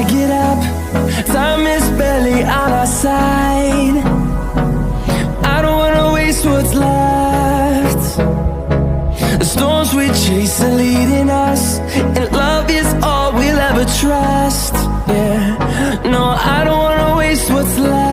get up, time is barely on our side. I don't wanna waste what's left. The storms we chase are leading us, and love is all we'll ever try.